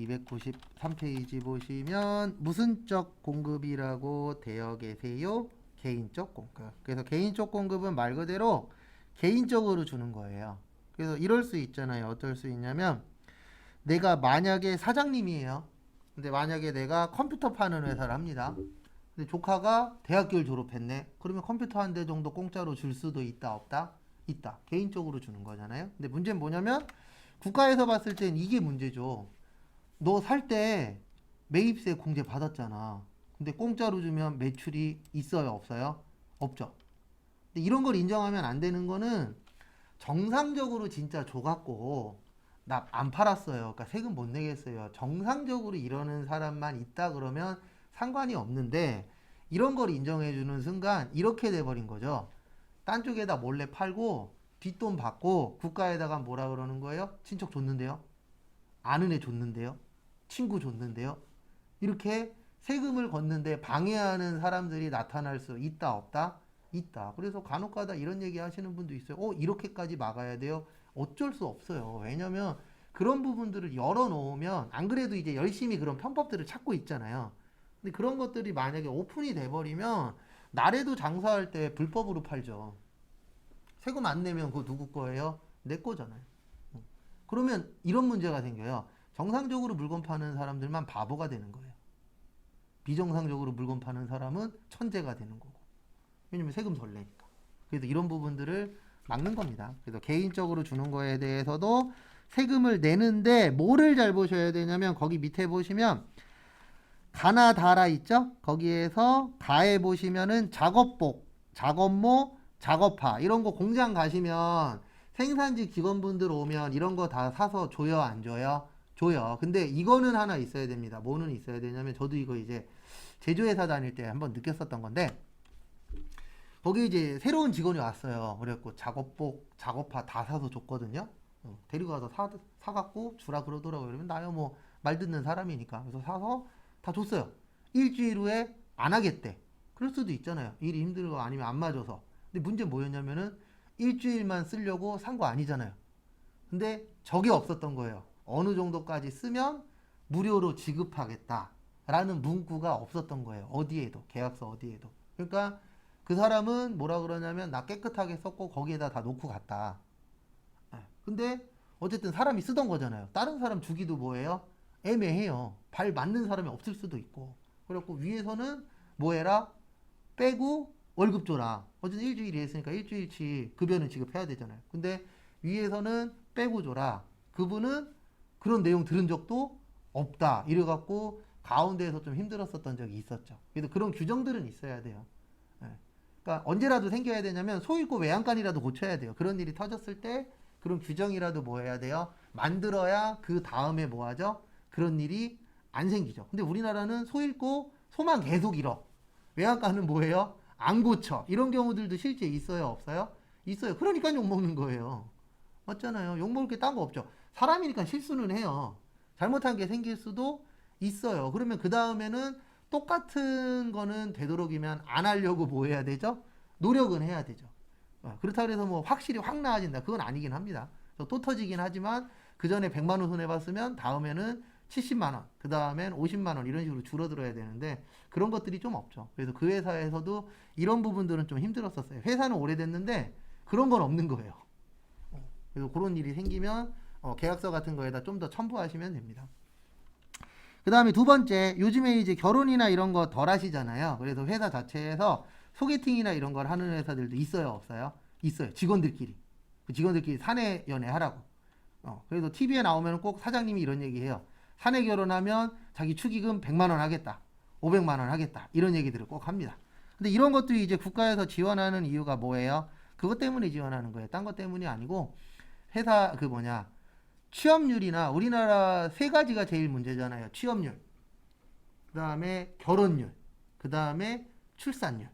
293페이지 보시면 무슨 적 공급이라고 되어 계세요? 개인적 공급. 그래서 개인적 공급은 말 그대로 개인적으로 주는 거예요. 그래서 이럴 수 있잖아요. 어떨 수 있냐면 내가 만약에 사장님이에요. 근데 만약에 내가 컴퓨터 파는 회사를 합니다. 근데 조카가 대학교를 졸업했네. 그러면 컴퓨터 한 대 정도 공짜로 줄 수도 있다, 없다? 있다. 개인적으로 주는 거잖아요. 근데 문제는 뭐냐면 국가에서 봤을 땐 이게 문제죠. 너 살 때 매입세 공제 받았잖아. 근데 공짜로 주면 매출이 있어요, 없어요? 없죠. 근데 이런 걸 인정하면 안 되는 거는 정상적으로 진짜 줘갖고 나 안 팔았어요. 그러니까 세금 못 내겠어요. 정상적으로 이러는 사람만 있다 그러면 상관이 없는데 이런 걸 인정해주는 순간 이렇게 돼버린 거죠. 딴 쪽에다 몰래 팔고 뒷돈 받고 국가에다가 뭐라 그러는 거예요? 친척 줬는데요. 아는 애 줬는데요. 친구 줬는데요. 이렇게 세금을 걷는데 방해하는 사람들이 나타날 수 있다 없다? 있다. 그래서 간혹가다 이런 얘기 하시는 분도 있어요. 이렇게까지 막아야 돼요? 어쩔 수 없어요. 왜냐면 그런 부분들을 열어놓으면 안 그래도 이제 열심히 그런 편법들을 찾고 있잖아요. 근데 그런 것들이 만약에 오픈이 돼버리면 나래도 장사할 때 불법으로 팔죠. 세금 안 내면 그거 누구 거예요? 내 거잖아요. 그러면 이런 문제가 생겨요. 정상적으로 물건 파는 사람들만 바보가 되는 거예요. 비정상적으로 물건 파는 사람은 천재가 되는 거고. 왜냐면 세금 덜 내니까. 그래서 이런 부분들을 막는 겁니다. 그래서 개인적으로 주는 거에 대해서도 세금을 내는데 뭐를 잘 보셔야 되냐면 거기 밑에 보시면 가나 다라 있죠? 거기에서 가에 보시면은 작업복, 작업모, 작업화 이런 거 공장 가시면 생산직 직원분들 오면 이런 거 다 사서 줘요, 안 줘요? 줘요. 근데 이거는 하나 있어야 됩니다. 뭐는 있어야 되냐면 저도 이거 이제 제조회사 다닐 때 한번 느꼈었던 건데 거기 이제 새로운 직원이 왔어요. 그래갖고 작업복, 작업화 다 사서 줬거든요. 데리고 가서 사갖고 주라 그러더라고요. 그러면 나요 뭐 말 듣는 사람이니까. 그래서 사서 다 줬어요. 일주일 후에 안 하겠대. 그럴 수도 있잖아요. 일이 힘들고 아니면 안 맞아서. 근데 문제는 뭐였냐면은 일주일만 쓰려고 산 거 아니잖아요. 근데 저게 없었던 거예요. 어느 정도까지 쓰면 무료로 지급하겠다라는 문구가 없었던 거예요. 어디에도. 계약서 어디에도. 그러니까 그 사람은 뭐라 그러냐면 나 깨끗하게 썼고 거기에다 다 놓고 갔다. 근데 어쨌든 사람이 쓰던 거잖아요. 다른 사람 주기도 뭐예요? 애매해요. 발 맞는 사람이 없을 수도 있고. 그래갖고 위에서는 뭐 해라? 빼고 월급 줘라. 어쨌든 일주일이 했으니까 일주일치 급여는 지급해야 되잖아요. 근데 위에서는 빼고 줘라. 그분은 그런 내용 들은 적도 없다. 이래갖고 가운데에서 좀 힘들었었던 적이 있었죠. 그래서 그런 규정들은 있어야 돼요. 그러니까 언제라도 생겨야 되냐면 소 잃고 외양간이라도 고쳐야 돼요. 그런 일이 터졌을 때 그런 규정이라도 뭐 해야 돼요? 만들어야 그 다음에 뭐 하죠? 그런 일이 안 생기죠. 근데 우리나라는 소 잃고 소만 계속 잃어. 외양간은 뭐예요? 안 고쳐. 이런 경우들도 실제 있어요? 없어요? 있어요. 그러니까 욕먹는 거예요. 맞잖아요. 욕먹을 게 딴 거 없죠. 사람이니까 실수는 해요. 잘못한 게 생길 수도 있어요. 그러면 그 다음에는 똑같은 거는 되도록이면 안 하려고 뭐 해야 되죠? 노력은 해야 되죠. 그렇다고 해서 뭐 확실히 확 나아진다. 그건 아니긴 합니다. 또 터지긴 하지만 그 전에 100만 원 손해봤으면 다음에는 70만 원, 그 다음엔 50만 원 이런 식으로 줄어들어야 되는데 그런 것들이 좀 없죠. 그래서 그 회사에서도 이런 부분들은 좀 힘들었었어요. 회사는 오래됐는데 그런 건 없는 거예요. 그래서 그런 일이 생기면 계약서 같은 거에다 좀 더 첨부하시면 됩니다. 그 다음에 두 번째, 요즘에 이제 결혼이나 이런 거 덜 하시잖아요. 그래서 회사 자체에서 소개팅이나 이런 걸 하는 회사들도 있어요, 없어요? 있어요. 직원들끼리. 그 직원들끼리 사내 연애 하라고. 그래서 TV에 나오면 꼭 사장님이 이런 얘기 해요. 사내 결혼하면 자기 축의금 100만 원 하겠다. 500만 원 하겠다. 이런 얘기들을 꼭 합니다. 근데 이런 것들이 이제 국가에서 지원하는 이유가 뭐예요? 그것 때문에 지원하는 거예요. 딴 것 때문이 아니고 회사 취업률이나 우리나라 세 가지가 제일 문제잖아요. 취업률, 그 다음에 결혼율, 그 다음에 출산율.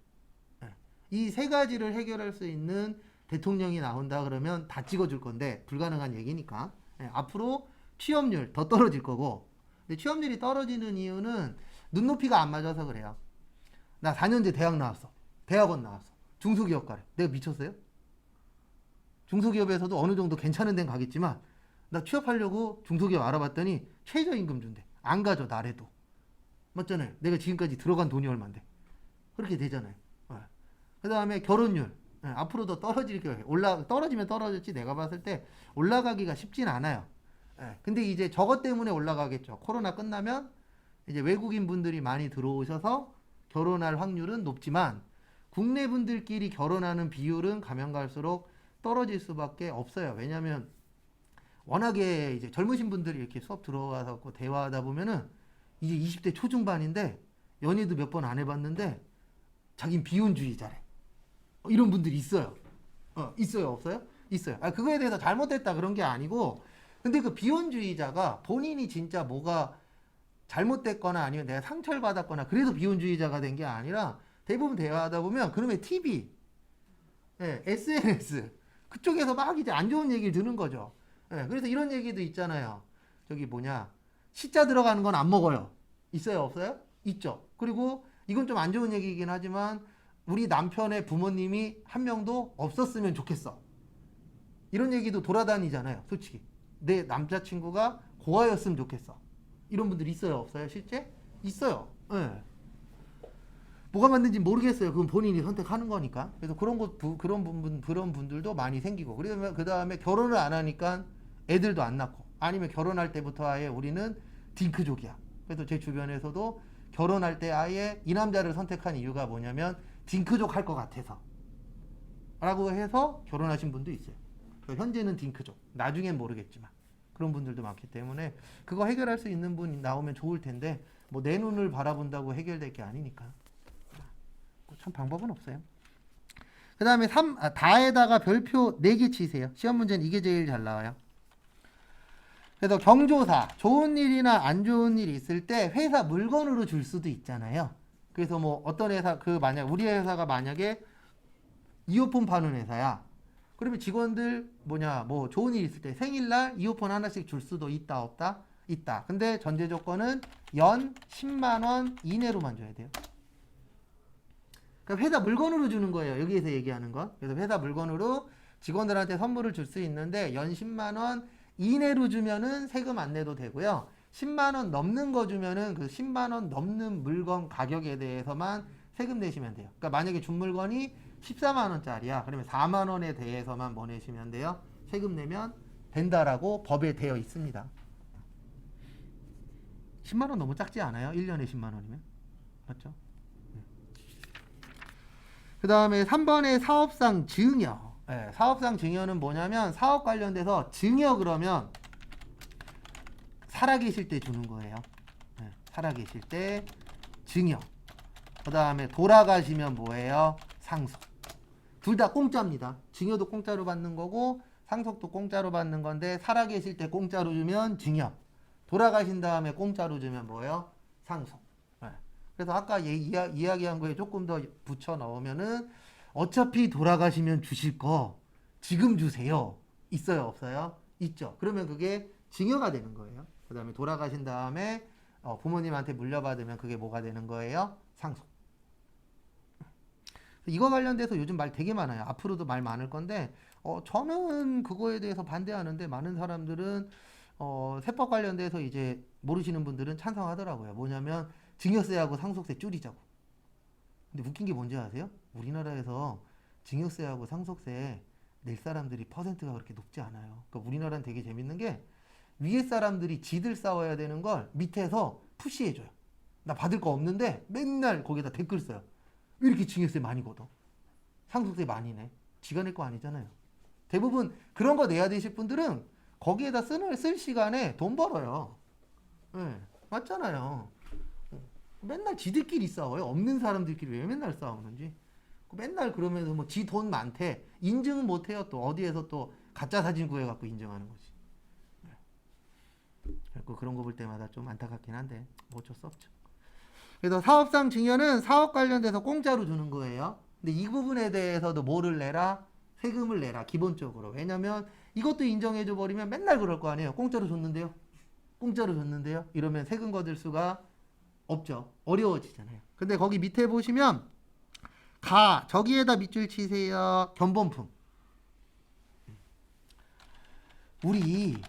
이 세 가지를 해결할 수 있는 대통령이 나온다 그러면 다 찍어줄 건데 불가능한 얘기니까 앞으로 취업률 더 떨어질 거고. 근데 취업률이 떨어지는 이유는 눈높이가 안 맞아서 그래요. 나 4년제 대학 나왔어. 대학원 나왔어. 중소기업 가래. 내가 미쳤어요? 중소기업에서도 어느 정도 괜찮은 데는 가겠지만 나 취업하려고 중소기업 알아봤더니 최저임금 준대. 안 가져 나래도. 맞잖아요. 내가 지금까지 들어간 돈이 얼만데. 그렇게 되잖아요. 그 다음에 결혼율. 앞으로도 떨어질 거예요. 떨어지면 떨어졌지 내가 봤을 때 올라가기가 쉽진 않아요. 근데 이제 저것 때문에 올라가겠죠. 코로나 끝나면 이제 외국인 분들이 많이 들어오셔서 결혼할 확률은 높지만 국내 분들끼리 결혼하는 비율은 가면 갈수록 떨어질 수밖에 없어요. 왜냐하면 워낙에 이제 젊으신 분들이 이렇게 수업 들어와서 대화하다 보면은 이제 20대 초중반인데 연애도 몇 번 안 해봤는데 자긴 비혼주의자래. 이런 분들이 있어요. 있어요, 없어요? 있어요. 그거에 대해서 잘못됐다 그런 게 아니고, 근데 그 비혼주의자가 본인이 진짜 뭐가 잘못됐거나 아니면 내가 상처를 받았거나 그래서 비혼주의자가 된 게 아니라 대부분 대화하다 보면 그놈의 TV, SNS 그쪽에서 막 이제 안 좋은 얘기를 듣는 거죠. 그래서 이런 얘기도 있잖아요. 저기 뭐냐, 시자 들어가는 건 안 먹어요. 있어요, 없어요? 있죠. 그리고 이건 좀 안 좋은 얘기이긴 하지만 우리 남편의 부모님이 한 명도 없었으면 좋겠어. 이런 얘기도 돌아다니잖아요. 솔직히 내 남자친구가 고아였으면 좋겠어. 이런 분들 있어요, 없어요? 실제? 있어요. 뭐가 맞는지 모르겠어요. 그건 본인이 선택하는 거니까. 그래서 그런 분들도 많이 생기고, 그러면 그 다음에 결혼을 안 하니까 애들도 안 낳고, 아니면 결혼할 때부터 아예 우리는 딩크족이야. 그래서 제 주변에서도 결혼할 때 아예 이 남자를 선택한 이유가 뭐냐면 딩크족 할 것 같아서 라고 해서 결혼하신 분도 있어요. 현재는 딩크족, 나중엔 모르겠지만 그런 분들도 많기 때문에 그거 해결할 수 있는 분 나오면 좋을 텐데 뭐 내 눈을 바라본다고 해결될 게 아니니까 참 방법은 없어요. 그 다음에 다에다가 별표 4개 치세요. 시험 문제는 이게 제일 잘 나와요. 그래서 경조사, 좋은 일이나 안 좋은 일이 있을 때 회사 물건으로 줄 수도 있잖아요. 그래서 뭐 어떤 회사, 만약 우리 회사가 만약에 이어폰 파는 회사야. 그러면 직원들 뭐 좋은 일 있을 때 생일날 이어폰 하나씩 줄 수도 있다, 없다? 있다. 근데 전제 조건은 연 10만 원 이내로만 줘야 돼요. 그러니까 회사 물건으로 주는 거예요. 여기에서 얘기하는 건. 그래서 회사 물건으로 직원들한테 선물을 줄 수 있는데 연 10만 원 이내로 주면은 세금 안 내도 되고요. 10만 원 넘는 거 주면은 그 10만 원 넘는 물건 가격에 대해서만 세금 내시면 돼요. 그러니까 만약에 준 물건이 14만 원짜리야. 그러면 4만 원에 대해서만 뭐 내시면 돼요? 세금 내면 된다라고 법에 되어 있습니다. 10만 원 너무 작지 않아요? 1년에 10만 원이면? 맞죠? 그 다음에 3번에 사업상 증여. 사업상 증여는 뭐냐면 사업 관련돼서 증여 그러면 살아계실 때 주는 거예요. 살아계실 때 증여. 그 다음에 돌아가시면 뭐예요? 상속. 둘 다 공짜입니다. 증여도 공짜로 받는 거고 상속도 공짜로 받는 건데 살아계실 때 공짜로 주면 증여. 돌아가신 다음에 공짜로 주면 뭐예요? 상속. 그래서 아까 이야기한 거에 조금 더 붙여 넣으면은 어차피 돌아가시면 주실 거 지금 주세요. 있어요, 없어요? 있죠. 그러면 그게 증여가 되는 거예요. 그 다음에 돌아가신 다음에 부모님한테 물려받으면 그게 뭐가 되는 거예요? 상속. 이거 관련돼서 요즘 말 되게 많아요. 앞으로도 말 많을 건데 저는 그거에 대해서 반대하는데 많은 사람들은 세법 관련돼서 이제 모르시는 분들은 찬성하더라고요. 뭐냐면 증여세하고 상속세 줄이자고. 근데 웃긴 게 뭔지 아세요? 우리나라에서 증여세하고 상속세 낼 사람들이 퍼센트가 그렇게 높지 않아요. 그러니까 우리나라는 되게 재밌는 게 위에 사람들이 지들 싸워야 되는 걸 밑에서 푸시해줘요. 나 받을 거 없는데 맨날 거기다 댓글 써요. 왜 이렇게 증여세 많이 걷어? 상속세 많이 내? 지가 낼 거 아니잖아요. 대부분 그런 거 내야 되실 분들은 거기에다 쓸 시간에 돈 벌어요. 맞잖아요. 맨날 지들끼리 싸워요. 없는 사람들끼리 왜 맨날 싸우는지. 맨날 그러면서 뭐 지 돈 많대. 인증은 못해요. 또 어디에서 또 가짜 사진 구해갖고 인증하는 거지. 그런 거 볼 때마다 좀 안타깝긴 한데 뭐 어쩔 수 없죠. 그래서 사업상 증여는 사업 관련돼서 공짜로 주는 거예요. 근데 이 부분에 대해서도 뭐를 내라? 세금을 내라. 기본적으로. 왜냐면 이것도 인정해줘 버리면 맨날 그럴 거 아니에요. 공짜로 줬는데요. 공짜로 줬는데요. 이러면 세금 거둘 수가 없죠. 어려워지잖아요. 근데 거기 밑에 보시면 저기에다 밑줄 치세요. 견본품. 우리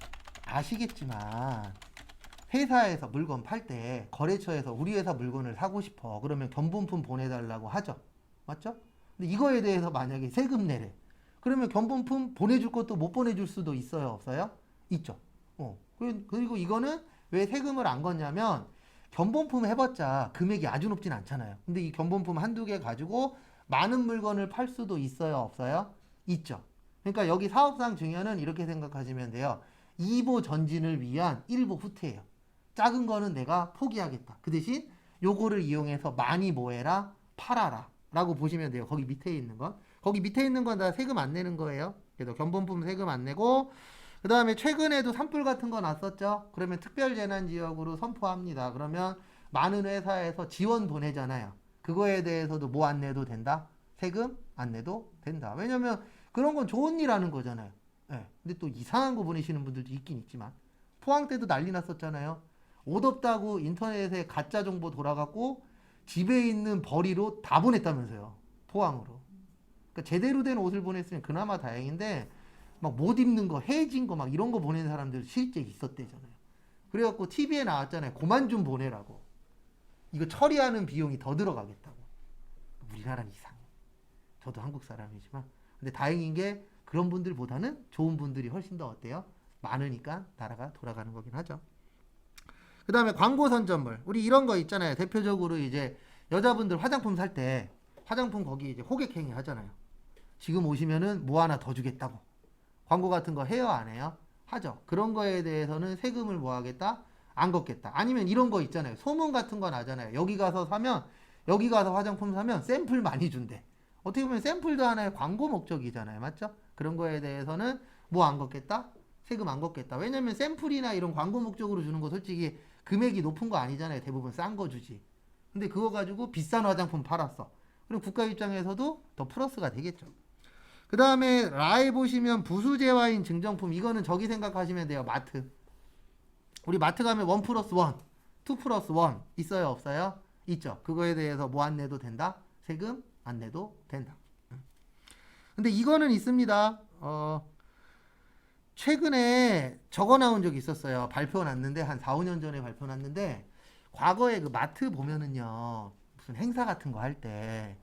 아시겠지만 회사에서 물건 팔 때 거래처에서 우리 회사 물건을 사고 싶어. 그러면 견본품 보내달라고 하죠. 맞죠? 근데 이거에 대해서 만약에 세금 내래. 그러면 견본품 보내줄 것도 못 보내줄 수도 있어요? 없어요? 있죠. 그리고 이거는 왜 세금을 안 걷냐면 견본품 해봤자 금액이 아주 높진 않잖아요. 근데 이 견본품 한두 개 가지고 많은 물건을 팔 수도 있어요? 없어요? 있죠. 그러니까 여기 사업상 증여는 이렇게 생각하시면 돼요. 2보 전진을 위한 1보 후퇴예요. 작은 거는 내가 포기하겠다. 그 대신 요거를 이용해서 많이 뭐해라? 팔아라. 라고 보시면 돼요. 거기 밑에 있는 건. 거기 밑에 있는 건 다 세금 안 내는 거예요. 그래서 견본품 세금 안 내고 그 다음에 최근에도 산불 같은 거 났었죠. 그러면 특별재난지역으로 선포합니다. 그러면 많은 회사에서 지원 보내잖아요. 그거에 대해서도 뭐 안 내도 된다? 세금 안 내도 된다. 왜냐면 그런 건 좋은 일 하는 거잖아요. 네. 근데 또 이상한 거 보내시는 분들도 있긴 있지만 포항 때도 난리 났었잖아요. 옷 없다고 인터넷에 가짜 정보 돌아갔고 집에 있는 벌이로 다 보냈다면서요. 포항으로. 그러니까 제대로 된 옷을 보냈으면 그나마 다행인데 막 못 입는 거, 해진 거 막 이런 거 보내는 사람들 실제 있었대잖아요. 그래갖고 TV에 나왔잖아요. 그만 좀 보내라고. 이거 처리하는 비용이 더 들어가겠다고. 우리나라는 이상해. 저도 한국 사람이지만. 근데 다행인 게 그런 분들보다는 좋은 분들이 훨씬 더 어때요? 많으니까 나라가 돌아가는 거긴 하죠. 그 다음에 광고 선전물. 우리 이런 거 있잖아요. 대표적으로 이제 여자분들 화장품 살 때 화장품 거기 이제 호객행위 하잖아요. 지금 오시면은 뭐 하나 더 주겠다고. 광고 같은 거 해요, 안 해요? 하죠. 그런 거에 대해서는 세금을 뭐 하겠다? 안 걷겠다. 아니면 이런 거 있잖아요. 소문 같은 거 나잖아요. 여기 가서 사면, 여기 가서 화장품 사면 샘플 많이 준대. 어떻게 보면 샘플도 하나의 광고 목적이잖아요. 맞죠? 그런 거에 대해서는 뭐 안 걷겠다? 세금 안 걷겠다. 왜냐면 샘플이나 이런 광고 목적으로 주는 거 솔직히 금액이 높은 거 아니잖아요. 대부분 싼 거 주지. 근데 그거 가지고 비싼 화장품 팔았어. 그럼 국가 입장에서도 더 플러스가 되겠죠. 그 다음에 라에 보시면 부수재화인 증정품. 이거는 저기 생각하시면 돼요. 마트. 우리 마트 가면 1 플러스 1, 2 플러스 1 있어요? 없어요? 있죠. 그거에 대해서 뭐 안 내도 된다? 세금 안 내도 된다. 근데 이거는 있습니다. 최근에 적어 나온 적이 있었어요. 발표 났는데 한 4, 5년 전에 발표 났는데 과거에 그 마트 보면은요. 무슨 행사 같은 거 할 때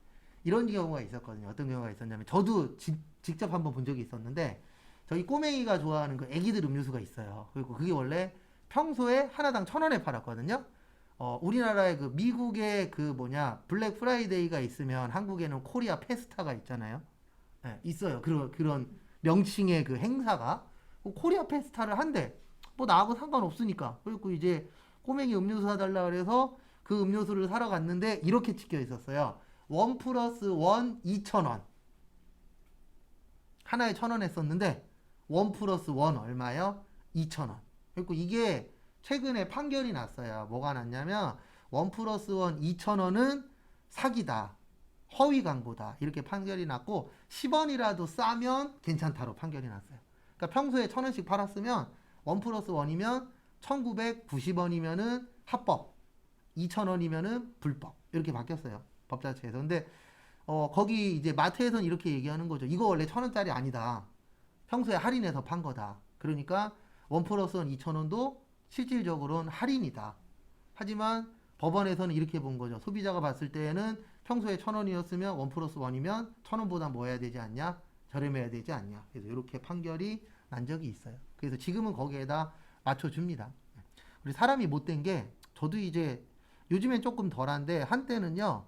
이런 경우가 있었거든요. 어떤 경우가 있었냐면 저도 직접 한번 본 적이 있었는데 저희 꼬맹이가 좋아하는 그 애기들 음료수가 있어요. 그리고 그게 원래 평소에 하나당 1,000원에 팔았거든요. 우리나라의 그 미국의 그 뭐냐 블랙 프라이데이가 있으면 한국에는 코리아 페스타가 있잖아요. 네, 있어요. 그런 명칭의 그 행사가 코리아 페스타를 한대. 뭐 나하고 상관없으니까. 그리고 이제 꼬맹이 음료수 사달라 그래서 그 음료수를 사러 갔는데 이렇게 찍혀 있었어요. 1 플러스 1 2,000원. 하나에 1,000원 했었는데 1 플러스 1 얼마요? 2,000원. 그리고 이게 최근에 판결이 났어요. 뭐가 났냐면 1 플러스 1 2,000원은 사기다. 허위 광고다. 이렇게 판결이 났고 10원이라도 싸면 괜찮다로 판결이 났어요. 그러니까 평소에 1,000원씩 팔았으면 1 플러스 1이면 1,990원이면은 합법. 2,000원이면은 불법. 이렇게 바뀌었어요. 법 자체에서. 근데 거기 이제 마트에서는 이렇게 얘기하는 거죠. 이거 원래 1,000원짜리 아니다. 평소에 할인해서 판 거다. 그러니까 1 플러스 1 2,000원도 실질적으로는 할인이다. 하지만 법원에서는 이렇게 본 거죠. 소비자가 봤을 때에는 평소에 1,000원이었으면 1 플러스 1이면 1,000원보다 뭐 해야 되지 않냐? 저렴해야 되지 않냐? 그래서 이렇게 판결이 난 적이 있어요. 그래서 지금은 거기에다 맞춰줍니다. 우리 사람이 못된 게 저도 이제 요즘엔 조금 덜한데 한때는요.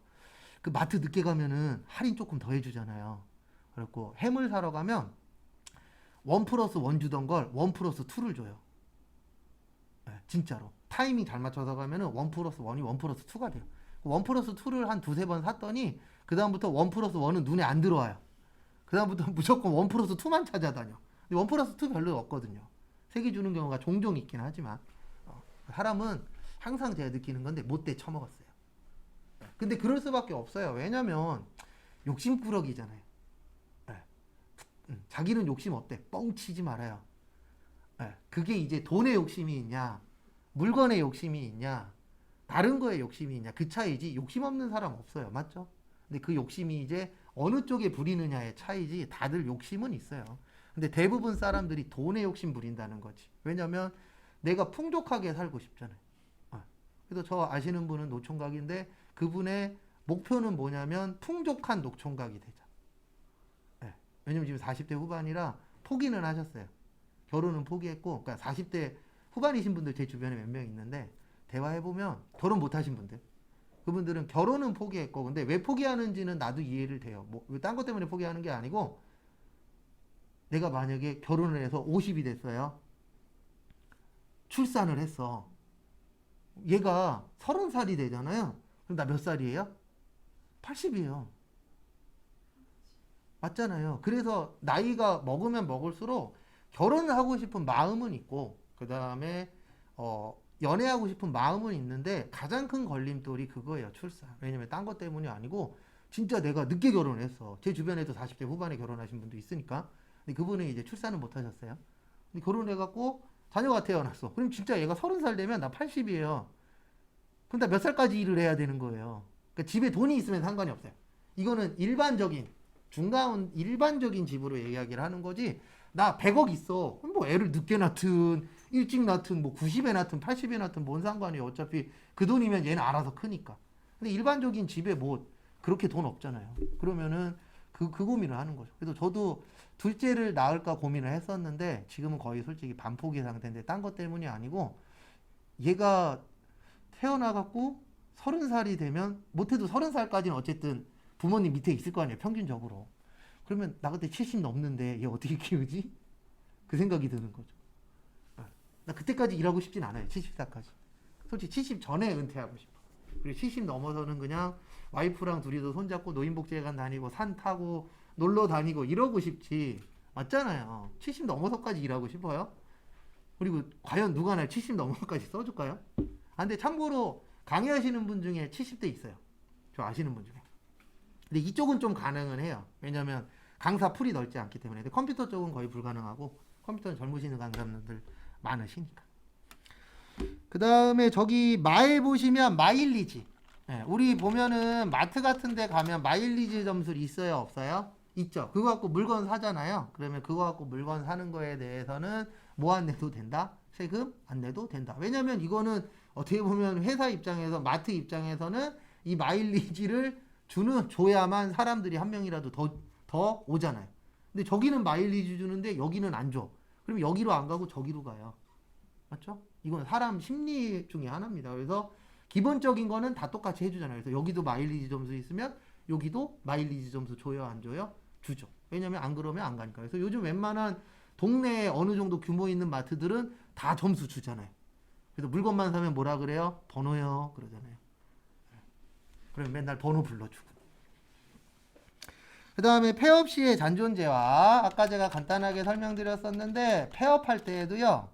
그 마트 늦게 가면은 할인 조금 더 해주잖아요. 그리고 햄을 사러 가면 1 플러스 1 주던 걸 1 플러스 2를 줘요. 네, 진짜로. 타이밍 잘 맞춰서 가면은 1 플러스 1이 1 플러스 2가 돼요. 1 플러스 2를 한 두세 번 샀더니 그 다음부터 1 플러스 1은 눈에 안 들어와요. 그 다음부터 무조건 1 플러스 2만 찾아다녀. 근데 1 플러스 2 별로 없거든요. 3개 주는 경우가 종종 있긴 하지만 사람은 항상 제가 느끼는 건데 못돼 처먹었어요. 근데 그럴 수밖에 없어요. 왜냐면 욕심꾸러기잖아요. 자기는 욕심 어때? 뻥치지 말아요. 그게 이제 돈의 욕심이 있냐, 물건의 욕심이 있냐, 다른 거에 욕심이 있냐, 그 차이지. 욕심 없는 사람 없어요. 맞죠? 근데 그 욕심이 이제 어느 쪽에 부리느냐의 차이지. 다들 욕심은 있어요. 근데 대부분 사람들이 돈에 욕심 부린다는 거지. 왜냐면 내가 풍족하게 살고 싶잖아요. 그래서 저 아시는 분은 노총각인데 그분의 목표는 뭐냐면 풍족한 노총각이 되자. 네. 왜냐면 지금 40대 후반이라 포기는 하셨어요. 결혼은 포기했고, 그러니까 40대 후반이신 분들 제 주변에 몇 명 있는데 대화해보면 결혼 못하신 분들, 그분들은 결혼은 포기했고, 근데 왜 포기하는지는 나도 이해를 돼요. 뭐 딴 것 때문에 포기하는 게 아니고, 내가 만약에 결혼을 해서 50이 됐어요. 출산을 했어. 얘가 30살이 되잖아요. 그럼 나 몇 살이에요? 80이에요. 맞잖아요. 그래서 나이가 먹으면 먹을수록 결혼을 하고 싶은 마음은 있고, 그 다음에 연애하고 싶은 마음은 있는데 가장 큰 걸림돌이 그거예요. 출산. 왜냐면 딴 것 때문이 아니고 진짜 내가 늦게 결혼을 했어. 제 주변에도 40대 후반에 결혼하신 분도 있으니까. 근데 그분은 이제 출산을 못 하셨어요. 근데 결혼해갖고 자녀가 태어났어. 그럼 진짜 얘가 30살 되면 나 80이에요. 그럼 나 몇 살까지 일을 해야 되는 거예요. 그러니까 집에 돈이 있으면 상관이 없어요. 이거는 일반적인 중간 일반적인 집으로 이야기를 하는 거지. 나 100억 있어. 그럼 뭐 애를 늦게 낳든 일찍 낳든 뭐 90에 낳든 80에 낳든 뭔 상관이에요. 어차피 그 돈이면 얘는 알아서 크니까. 근데 일반적인 집에 뭐 그렇게 돈 없잖아요. 그러면은 그 고민을 하는 거죠. 그래서 저도 둘째를 낳을까 고민을 했었는데 지금은 거의 솔직히 반포기 상태인데 딴 것 때문이 아니고 얘가 태어나갖고 30살이 되면 못해도 30살까지는 어쨌든 부모님 밑에 있을 거 아니에요. 평균적으로. 그러면 나 그때 70 넘는데 얘 어떻게 키우지? 그 생각이 드는 거죠. 나 그때까지 일하고 싶진 않아요. 70살까지. 솔직히 70 전에 은퇴하고 싶어. 그리고 70 넘어서는 그냥 와이프랑 둘이서 손잡고 노인복지회관 다니고 산 타고 놀러 다니고 이러고 싶지. 맞잖아요. 70 넘어서까지 일하고 싶어요? 그리고 과연 누가 날 70 넘어서까지 써줄까요? 근데 참고로 강의하시는 분 중에 70대 있어요. 저 아시는 분 중에. 근데 이쪽은 좀 가능은 해요. 왜냐면 강사 풀이 넓지 않기 때문에. 근데 컴퓨터 쪽은 거의 불가능하고 컴퓨터는 젊으시는 강사분들 많으시니까. 그 다음에 저기 마일 보시면 마일리지. 네, 우리 보면은 마트 같은 데 가면 마일리지 점수를 있어요? 없어요? 있죠. 그거 갖고 물건 사잖아요. 그러면 그거 갖고 물건 사는 거에 대해서는 뭐 안 내도 된다? 세금 안 내도 된다. 왜냐면 이거는 어떻게 보면 회사 입장에서 마트 입장에서는 이 마일리지를 줘야만 사람들이 한 명이라도 더 오잖아요. 근데 저기는 마일리지 주는데 여기는 안 줘. 그럼 여기로 안 가고 저기로 가요. 맞죠? 이건 사람 심리 중에 하나입니다. 그래서 기본적인 거는 다 똑같이 해주잖아요. 그래서 여기도 마일리지 점수 있으면 여기도 마일리지 점수 줘요, 안 줘요? 주죠. 왜냐면 안 그러면 안 가니까. 그래서 요즘 웬만한 동네에 어느 정도 규모 있는 마트들은 다 점수 주잖아요. 그래서 물건만 사면 뭐라 그래요? 번호요. 그러잖아요. 그러면 맨날 번호 불러주고. 그 다음에 폐업 시의 잔존재와 아까 제가 간단하게 설명드렸었는데 폐업할 때에도요.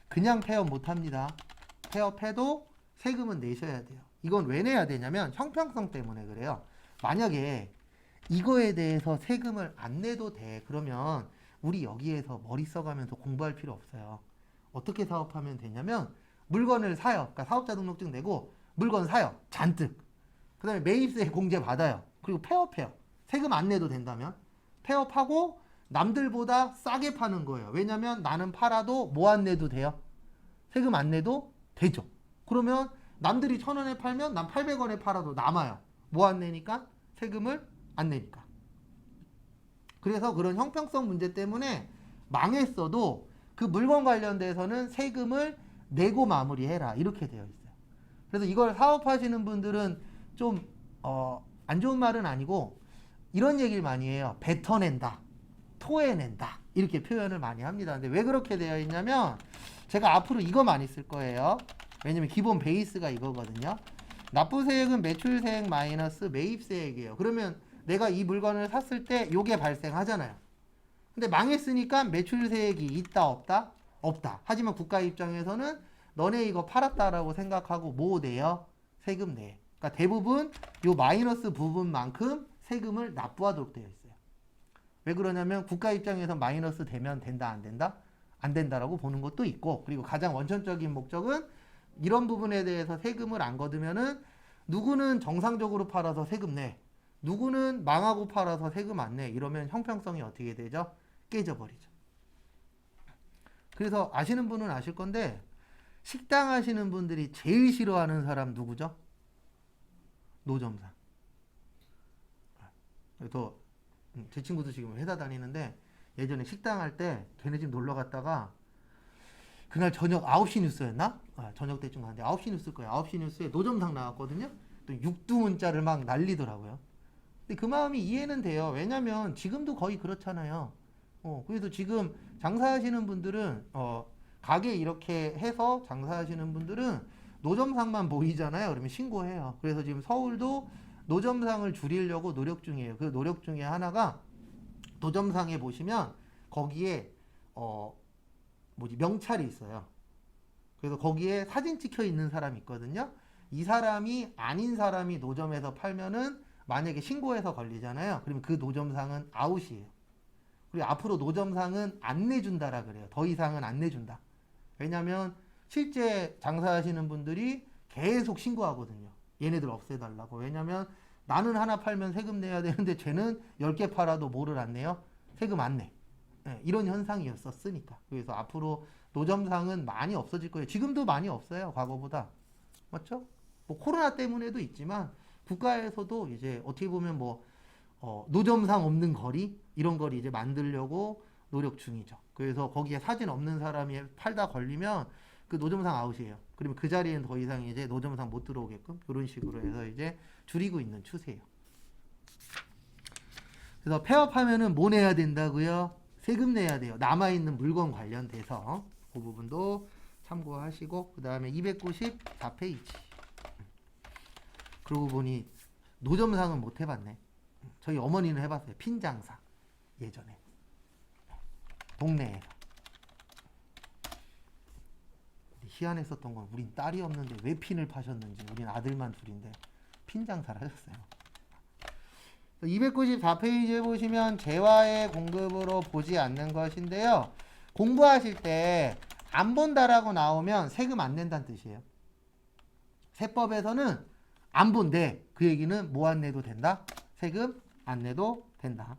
그냥 폐업 못합니다. 폐업해도 세금은 내셔야 돼요. 이건 왜 내야 되냐면 형평성 때문에 그래요. 만약에 이거에 대해서 세금을 안 내도 돼. 그러면 우리 여기에서 머리 써가면서 공부할 필요 없어요. 어떻게 사업하면 되냐면 물건을 사요. 그러니까 사업자 등록증 내고 물건 사요. 잔뜩. 그 다음에 매입세 공제 받아요. 그리고 폐업해요. 세금 안 내도 된다면. 폐업하고 남들보다 싸게 파는 거예요. 왜냐면 나는 팔아도 뭐 안 내도 돼요? 세금 안 내도 되죠. 그러면 남들이 1,000원에 팔면 난 800원에 팔아도 남아요. 뭐 안 내니까? 세금을 안 내니까. 그래서 그런 형평성 문제 때문에 망했어도 그 물건 관련돼서는 세금을 내고 마무리해라. 이렇게 되어 있어요. 그래서 이걸 사업하시는 분들은 좀 안 좋은 말은 아니고 이런 얘기를 많이 해요. 뱉어낸다. 토해낸다. 이렇게 표현을 많이 합니다. 근데 왜 그렇게 되어 있냐면 제가 앞으로 이거 많이 쓸 거예요. 왜냐면 기본 베이스가 이거거든요. 납부세액은 매출세액 마이너스 매입세액이에요. 그러면 내가 이 물건을 샀을 때 요게 발생하잖아요. 근데 망했으니까 매출세액이 있다 없다? 없다. 하지만 국가 입장에서는 너네 이거 팔았다라고 생각하고 뭐 내요? 세금 내. 그러니까 대부분 요 마이너스 부분만큼 세금을 납부하도록 되어 있어요. 왜 그러냐면 국가 입장에서 마이너스 되면 된다 안 된다? 안 된다라고 보는 것도 있고, 그리고 가장 원천적인 목적은 이런 부분에 대해서 세금을 안 거두면은 누구는 정상적으로 팔아서 세금 내, 누구는 망하고 팔아서 세금 안 내. 이러면 형평성이 어떻게 되죠? 깨져버리죠. 그래서 아시는 분은 아실 건데 식당 하시는 분들이 제일 싫어하는 사람 누구죠? 노점상. 그래서 제 친구도 지금 회사 다니는데 예전에 식당 할 때 걔네 집 놀러 갔다가 그날 저녁 9시 뉴스였나? 저녁 때쯤 갔는데 9시 뉴스일 거예요. 9시 뉴스에 노점상 나왔거든요. 또 육두문자를 막 날리더라고요. 근데 그 마음이 이해는 돼요. 왜냐면 지금도 거의 그렇잖아요. 그래서 지금 장사하시는 분들은 가게 이렇게 해서 장사하시는 분들은 노점상만 보이잖아요. 그러면 신고해요. 그래서 지금 서울도 노점상을 줄이려고 노력 중이에요. 그 노력 중에 하나가 노점상에 보시면 거기에 명찰이 있어요. 그래서 거기에 사진 찍혀 있는 사람이 있거든요. 이 사람이 아닌 사람이 노점에서 팔면은 만약에 신고해서 걸리잖아요. 그러면 그 노점상은 아웃이에요. 그리고 앞으로 노점상은 안 내준다라 그래요. 더 이상은 안 내준다. 왜냐면 실제 장사하시는 분들이 계속 신고하거든요. 얘네들 없애달라고. 왜냐면 나는 하나 팔면 세금 내야 되는데 쟤는 10개 팔아도 뭐를 안 내요? 세금 안 내. 네, 이런 현상이었었으니까. 그래서 앞으로 노점상은 많이 없어질 거예요. 지금도 많이 없어요. 과거보다. 맞죠? 뭐 코로나 때문에도 있지만 국가에서도 이제 어떻게 보면 노점상 없는 거리 이런 거리 이제 만들려고 노력 중이죠. 그래서 거기에 사진 없는 사람이 팔다 걸리면 그 노점상 아웃이에요. 그러면 그 자리엔 더 이상 이제 노점상 못 들어오게끔 이런 식으로 해서 이제 줄이고 있는 추세예요. 그래서 폐업하면은 뭐 내야 된다고요? 세금 내야 돼요. 남아있는 물건 관련돼서 그 부분도 참고하시고 그 다음에 294페이지. 그러고 보니 노점상은 못 해봤네. 저희 어머니는 해봤어요. 핀장사 예전에 동네에서. 희한했었던 건 우린 딸이 없는데 왜 핀을 파셨는지. 우린 아들만 둘인데 핀장사를 하셨어요. 294페이지에 보시면 재화의 공급으로 보지 않는 것인데요. 공부하실 때 안 본다라고 나오면 세금 안 낸다는 뜻이에요. 세법에서는 안 본대. 그 얘기는 뭐 안 내도 된다? 세금 안 내도 된다.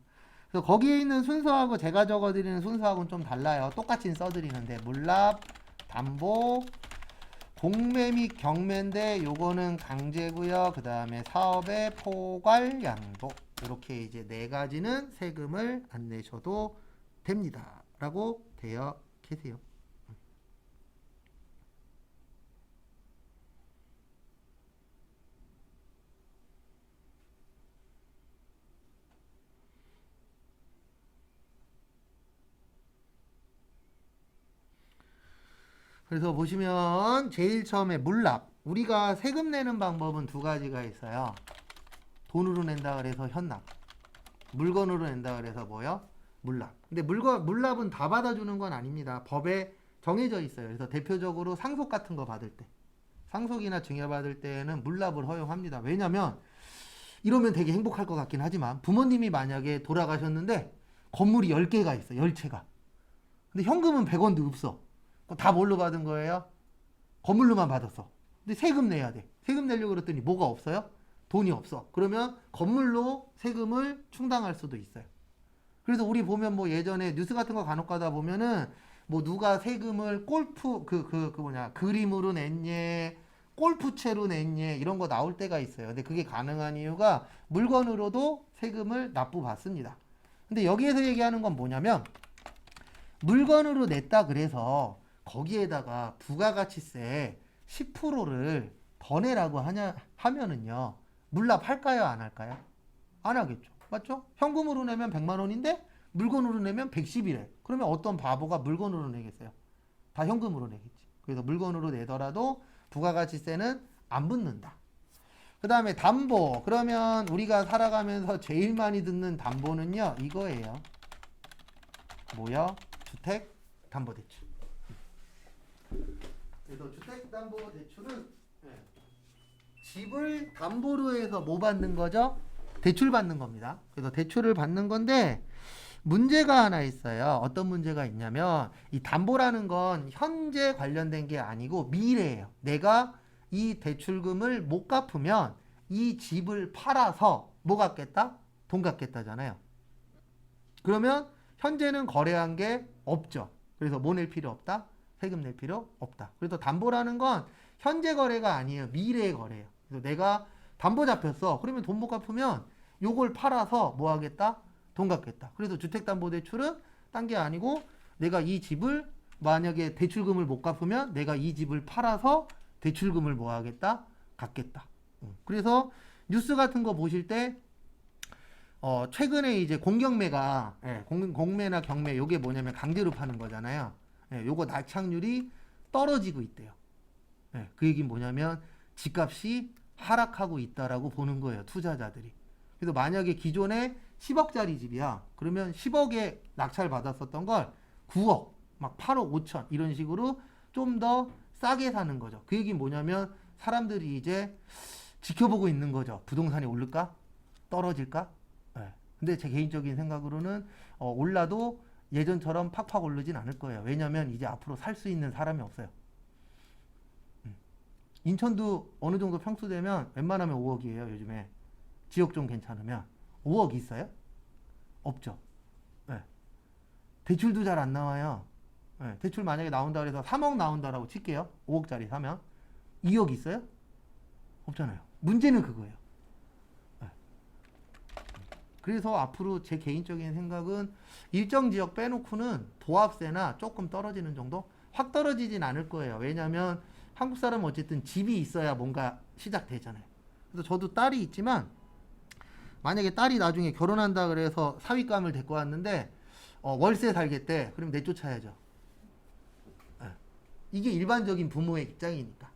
그래서 거기에 있는 순서하고 제가 적어드리는 순서하고는 좀 달라요. 똑같이 써드리는데 물납, 담보, 공매 및 경매인데 요거는 강제고요. 그 다음에 사업의 포괄, 양도 이렇게 이제 네 가지는 세금을 안 내셔도 됩니다. 라고 되어 계세요. 그래서 보시면 제일 처음에 물납. 우리가 세금 내는 방법은 두 가지가 있어요. 돈으로 낸다 그래서 현납. 물건으로 낸다 그래서 뭐요? 물납. 근데 물납은 다 받아주는 건 아닙니다. 법에 정해져 있어요. 그래서 대표적으로 상속 같은 거 받을 때, 상속이나 증여 받을 때는 물납을 허용합니다. 왜냐면 이러면 되게 행복할 것 같긴 하지만 부모님이 만약에 돌아가셨는데 건물이 10개가 있어. 10채가. 근데 현금은 100원도 없어. 다 뭘로 받은 거예요? 건물로만 받았어. 근데 세금 내야 돼. 세금 내려고 그랬더니 뭐가 없어요? 돈이 없어. 그러면 건물로 세금을 충당할 수도 있어요. 그래서 우리 보면 뭐 예전에 뉴스 같은 거 간혹 가다 보면은 뭐 누가 세금을 그림으로 냈니, 골프채로 냈니 이런 거 나올 때가 있어요. 근데 그게 가능한 이유가 물건으로도 세금을 납부받습니다. 근데 여기에서 얘기하는 건 뭐냐면 물건으로 냈다 그래서 거기에다가 부가가치세 10%를 더 내라고 하면은요. 물납할까요? 안 할까요? 안 하겠죠. 맞죠? 현금으로 내면 100만 원인데 물건으로 내면 110이래. 그러면 어떤 바보가 물건으로 내겠어요? 다 현금으로 내겠지. 그래서 물건으로 내더라도 부가가치세는 안 붙는다. 그 다음에 담보. 그러면 우리가 살아가면서 제일 많이 듣는 담보는요. 이거예요. 뭐요? 주택담보대출. 그래서 주택담보대출은 집을 담보로 해서 뭐 받는 거죠? 대출 받는 겁니다. 그래서 대출을 받는 건데 문제가 하나 있어요. 어떤 문제가 있냐면 이 담보라는 건 현재 관련된 게 아니고 미래예요. 내가 이 대출금을 못 갚으면 이 집을 팔아서 뭐 갚겠다? 돈 갚겠다잖아요. 그러면 현재는 거래한 게 없죠. 그래서 뭐 낼 필요 없다? 세금 낼 필요 없다. 그래서 담보라는 건 현재 거래가 아니에요. 미래의 거래예요. 그래서 내가 담보 잡혔어. 그러면 돈 못 갚으면 요걸 팔아서 뭐 하겠다? 돈 갚겠다. 그래서 주택담보대출은 딴 게 아니고 내가 이 집을 만약에 대출금을 못 갚으면 내가 이 집을 팔아서 대출금을 뭐 하겠다? 갚겠다. 그래서 뉴스 같은 거 보실 때 최근에 이제 공경매가 공매나 경매 요게 뭐냐면 강제로 파는 거잖아요. 요거 낙찰률이 떨어지고 있대요. 그 얘기는 뭐냐면 집값이 하락하고 있다라고 보는 거예요. 투자자들이. 그래서 만약에 기존에 10억짜리 집이야. 그러면 10억에 낙찰 받았었던 걸 9억, 막 8억 5천 이런 식으로 좀 더 싸게 사는 거죠. 그 얘기는 뭐냐면 사람들이 이제 지켜보고 있는 거죠. 부동산이 오를까? 떨어질까? 근데 제 개인적인 생각으로는 올라도 예전처럼 팍팍 오르진 않을 거예요. 왜냐면 이제 앞으로 살 수 있는 사람이 없어요. 인천도 어느 정도 평수되면 웬만하면 5억이에요. 요즘에 지역 좀 괜찮으면 5억 있어요? 없죠. 대출도 잘 안 나와요. 대출 만약에 나온다 그래서 3억 나온다라고 칠게요. 5억짜리 사면 2억 있어요? 없잖아요. 문제는 그거예요. 그래서 앞으로 제 개인적인 생각은 일정 지역 빼놓고는 도합세나 조금 떨어지는 정도? 확 떨어지진 않을 거예요. 왜냐하면 한국 사람은 어쨌든 집이 있어야 뭔가 시작되잖아요. 그래서 저도 딸이 있지만 만약에 딸이 나중에 결혼한다 그래서 사윗감을 데리고 왔는데 월세 살겠대. 그럼 내쫓아야죠. 이게 일반적인 부모의 입장이니까.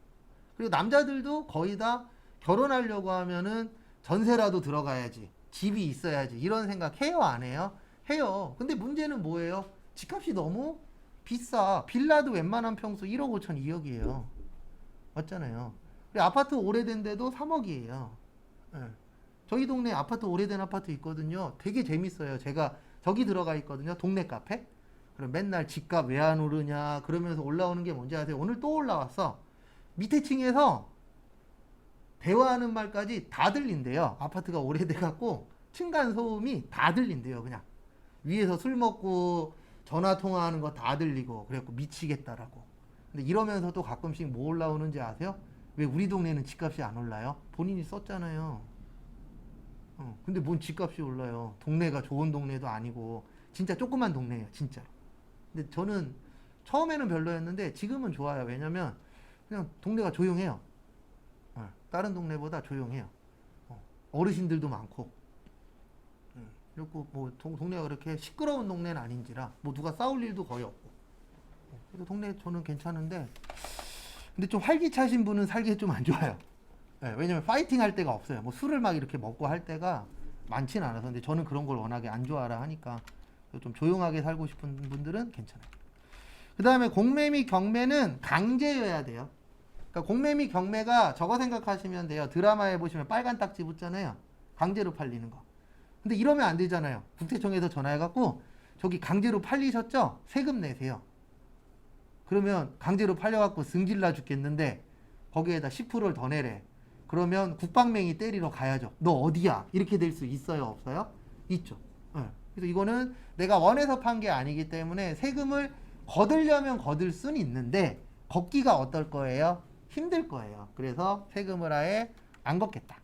그리고 남자들도 거의 다 결혼하려고 하면은 전세라도 들어가야지. 집이 있어야지. 이런 생각 해요, 안 해요? 해요. 근데 문제는 뭐예요? 집값이 너무 비싸. 빌라도 웬만한 평수 1억 5천 2억이에요. 맞잖아요. 그리고 아파트 오래된 데도 3억이에요. 저희 동네 아파트 오래된 아파트 있거든요. 되게 재밌어요. 제가 저기 들어가 있거든요. 동네 카페. 그럼 맨날 집값 왜 안 오르냐 그러면서 올라오는 게 뭔지 아세요? 오늘 또 올라왔어. 밑에 층에서 대화하는 말까지 다 들린대요. 아파트가 오래돼 갖고 층간 소음이 다 들린대요. 그냥 위에서 술 먹고 전화 통화하는 거 다 들리고 그래갖고 미치겠다라고. 근데 이러면서도 가끔씩 뭐 올라오는지 아세요? 왜 우리 동네는 집값이 안 올라요? 본인이 썼잖아요. 근데 뭔 집값이 올라요? 동네가 좋은 동네도 아니고 진짜 조그만 동네예요, 진짜. 근데 저는 처음에는 별로였는데 지금은 좋아요. 왜냐면 그냥 동네가 조용해요. 다른 동네보다 조용해요. 어르신들도 많고. 그리고 뭐 동네가 그렇게 시끄러운 동네는 아닌지라 뭐 누가 싸울 일도 거의 없고. 그래서 동네 저는 괜찮은데 근데 좀 활기차신 분은 살기 좀 안 좋아요. 왜냐면 파이팅 할 데가 없어요. 뭐 술을 막 이렇게 먹고 할 때가 많지는 않아서. 근데 저는 그런 걸 워낙에 안 좋아라 하니까 좀 조용하게 살고 싶은 분들은 괜찮아요. 그 다음에 공매 및 경매는 강제여야 돼요. 그러니까 공매 및 경매가 저거 생각하시면 돼요. 드라마에 보시면 빨간 딱지 붙잖아요. 강제로 팔리는 거. 근데 이러면 안 되잖아요. 국세청에서 전화해갖고 저기 강제로 팔리셨죠? 세금 내세요. 그러면 강제로 팔려갖고 승질나 죽겠는데 거기에다 10%를 더 내래. 그러면 국방맹이 때리러 가야죠. 너 어디야? 이렇게 될 수 있어요? 없어요? 있죠. 그래서 이거는 내가 원해서 판 게 아니기 때문에 세금을 거들려면 거들 수는 있는데 걷기가 어떨 거예요? 힘들 거예요. 그래서 세금을 아예 안 걷겠다.